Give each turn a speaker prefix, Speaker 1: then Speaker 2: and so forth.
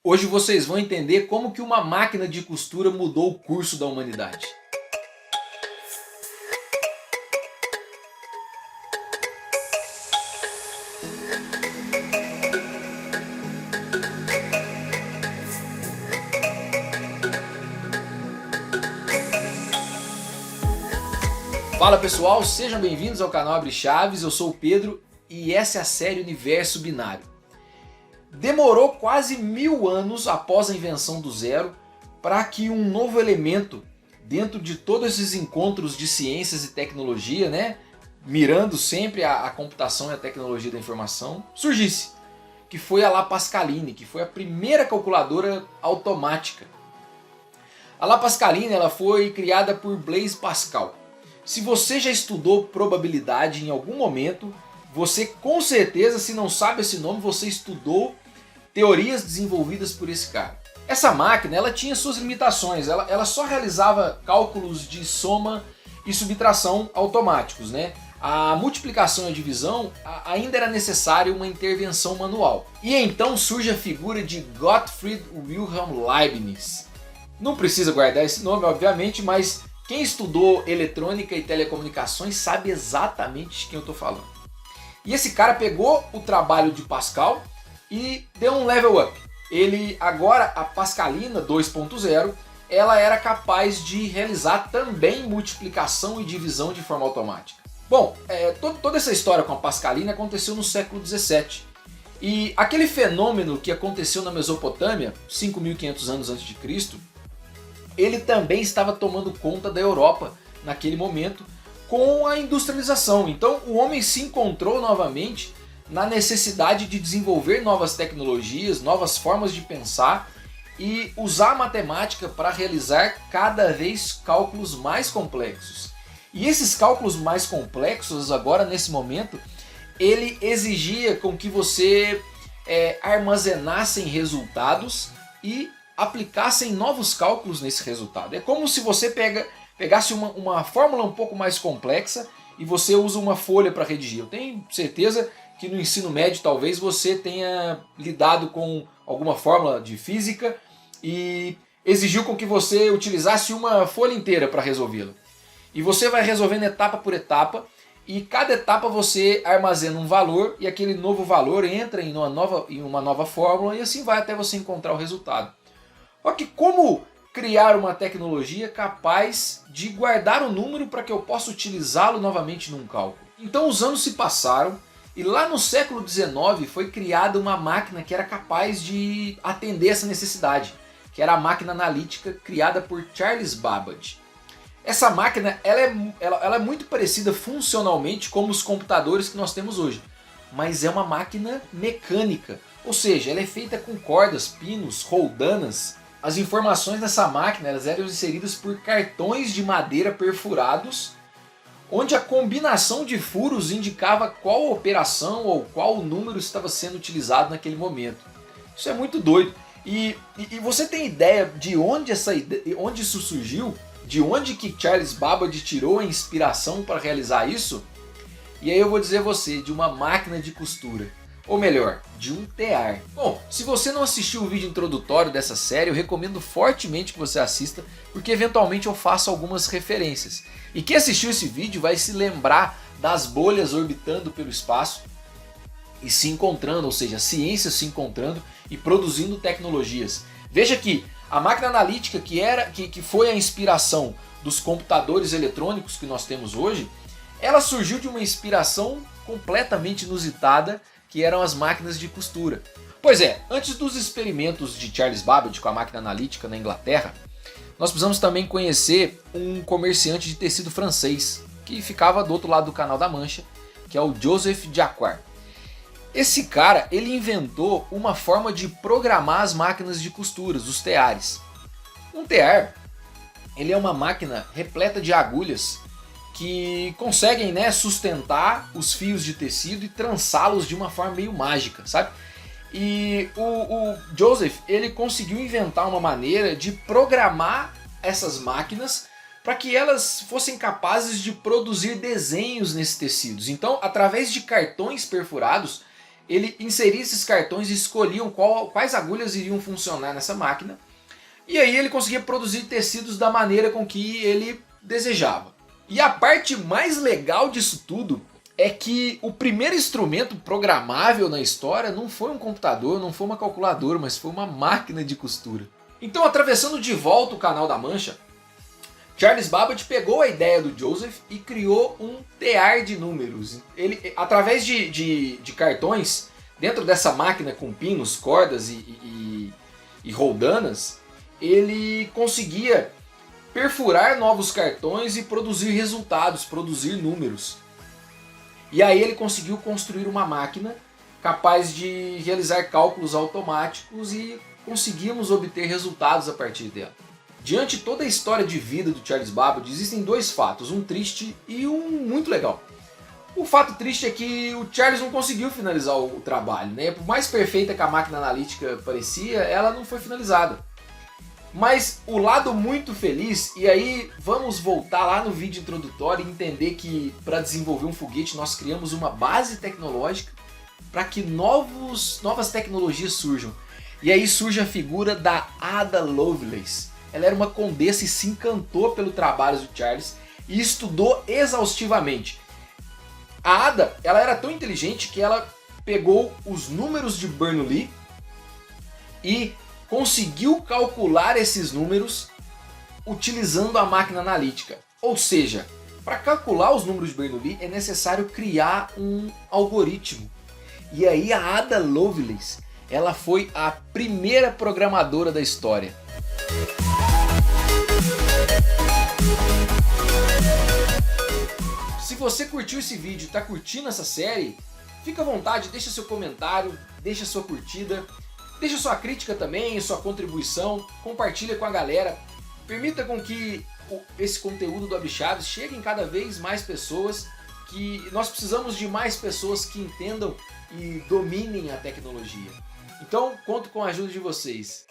Speaker 1: Hoje vocês vão entender como que uma máquina de costura mudou o curso da humanidade. Fala pessoal, sejam bem-vindos ao canal Abre Chaves, eu sou o Pedro e essa é a série Universo Binário. Demorou quase 1000 anos após a invenção do zero para que um novo elemento dentro de todos esses encontros de ciências e tecnologia, mirando sempre a computação e a tecnologia da informação, surgisse, que foi a La Pascaline, que foi a primeira calculadora automática. A La Pascaline ela foi criada por Blaise Pascal. Se você já estudou probabilidade em algum momento, você com certeza, se não sabe esse nome, você estudou teorias desenvolvidas por esse cara. Essa máquina ela tinha suas limitações, ela só realizava cálculos de soma e subtração automáticos. A multiplicação e a divisão ainda era necessária uma intervenção manual. E então surge a figura de Gottfried Wilhelm Leibniz. Não precisa guardar esse nome, obviamente, mas quem estudou eletrônica e telecomunicações sabe exatamente de quem eu estou falando. E esse cara pegou o trabalho de Pascal e deu um level up. Ele agora, a Pascalina 2.0, ela era capaz de realizar também multiplicação e divisão de forma automática. Bom, toda essa história com a Pascalina aconteceu no século 17. E aquele fenômeno que aconteceu na Mesopotâmia, 5.500 anos antes de Cristo, ele também estava tomando conta da Europa naquele momento com a industrialização. Então o homem se encontrou novamente na necessidade de desenvolver novas tecnologias, novas formas de pensar e usar a matemática para realizar cada vez cálculos mais complexos. E esses cálculos mais complexos agora nesse momento, ele exigia com que você armazenasse resultados e aplicassem novos cálculos nesse resultado. É como se você pegasse uma fórmula um pouco mais complexa e você usa uma folha para redigir. Eu tenho certeza que no ensino médio talvez você tenha lidado com alguma fórmula de física e exigiu com que você utilizasse uma folha inteira para resolvê-la. E você vai resolvendo etapa por etapa e cada etapa você armazena um valor e aquele novo valor entra em uma nova fórmula e assim vai até você encontrar o resultado. Só que como criar uma tecnologia capaz de guardar o número para que eu possa utilizá-lo novamente num cálculo? Então os anos se passaram e lá no século XIX foi criada uma máquina que era capaz de atender essa necessidade, que era a máquina analítica criada por Charles Babbage. Essa máquina ela é muito parecida funcionalmente com os computadores que nós temos hoje, mas é uma máquina mecânica, ou seja, ela é feita com cordas, pinos, roldanas. As informações dessa máquina elas eram inseridas por cartões de madeira perfurados, onde a combinação de furos indicava qual operação ou qual número estava sendo utilizado naquele momento. Isso é muito doido. E você tem ideia de onde isso surgiu? De onde que Charles Babbage tirou a inspiração para realizar isso? E aí eu vou dizer a você, de uma máquina de costura. Ou melhor, de um tear. Bom, se você não assistiu o vídeo introdutório dessa série, eu recomendo fortemente que você assista, porque eventualmente eu faço algumas referências. E quem assistiu esse vídeo vai se lembrar das bolhas orbitando pelo espaço e se encontrando, ou seja, a ciência se encontrando e produzindo tecnologias. Veja que a máquina analítica que foi a inspiração dos computadores eletrônicos que nós temos hoje, ela surgiu de uma inspiração completamente inusitada, que eram as máquinas de costura. Pois é, antes dos experimentos de Charles Babbage com a máquina analítica na Inglaterra, nós precisamos também conhecer um comerciante de tecido francês, que ficava do outro lado do Canal da Mancha, que é o Joseph Jacquard. Esse cara, ele inventou uma forma de programar as máquinas de costuras, os teares. Um tear, ele é uma máquina repleta de agulhas que conseguem sustentar os fios de tecido e trançá-los de uma forma meio mágica, sabe? E o Joseph ele conseguiu inventar uma maneira de programar essas máquinas para que elas fossem capazes de produzir desenhos nesses tecidos. Então, através de cartões perfurados, ele inseria esses cartões e escolhiam quais agulhas iriam funcionar nessa máquina. E aí ele conseguia produzir tecidos da maneira com que ele desejava. E a parte mais legal disso tudo é que o primeiro instrumento programável na história não foi um computador, não foi uma calculadora, mas foi uma máquina de costura. Então, atravessando de volta o Canal da Mancha, Charles Babbage pegou a ideia do Joseph e criou um tear de números. Ele, através de cartões, dentro dessa máquina com pinos, cordas e roldanas, ele conseguia perfurar novos cartões e produzir resultados, produzir números. E aí ele conseguiu construir uma máquina capaz de realizar cálculos automáticos e conseguimos obter resultados a partir dela. Diante de toda a história de vida do Charles Babbage, existem dois fatos, um triste e um muito legal. O fato triste é que o Charles não conseguiu finalizar o trabalho, né? Por mais perfeita que a máquina analítica parecia, ela não foi finalizada. Mas o lado muito feliz, e aí vamos voltar lá no vídeo introdutório e entender que para desenvolver um foguete nós criamos uma base tecnológica para que novas tecnologias surjam. E aí surge a figura da Ada Lovelace. Ela era uma condessa e se encantou pelo trabalho do Charles e estudou exaustivamente. A Ada, ela era tão inteligente que ela pegou os números de Bernoulli e conseguiu calcular esses números utilizando a máquina analítica. Ou seja, para calcular os números de Bernoulli é necessário criar um algoritmo. E aí a Ada Lovelace, ela foi a primeira programadora da história. Se você curtiu esse vídeo e está curtindo essa série, fica à vontade, deixa seu comentário, deixa sua curtida. Deixa sua crítica também, sua contribuição, compartilha com a galera. Permita com que esse conteúdo do Abchaves chegue em cada vez mais pessoas, que nós precisamos de mais pessoas que entendam e dominem a tecnologia. Então, conto com a ajuda de vocês.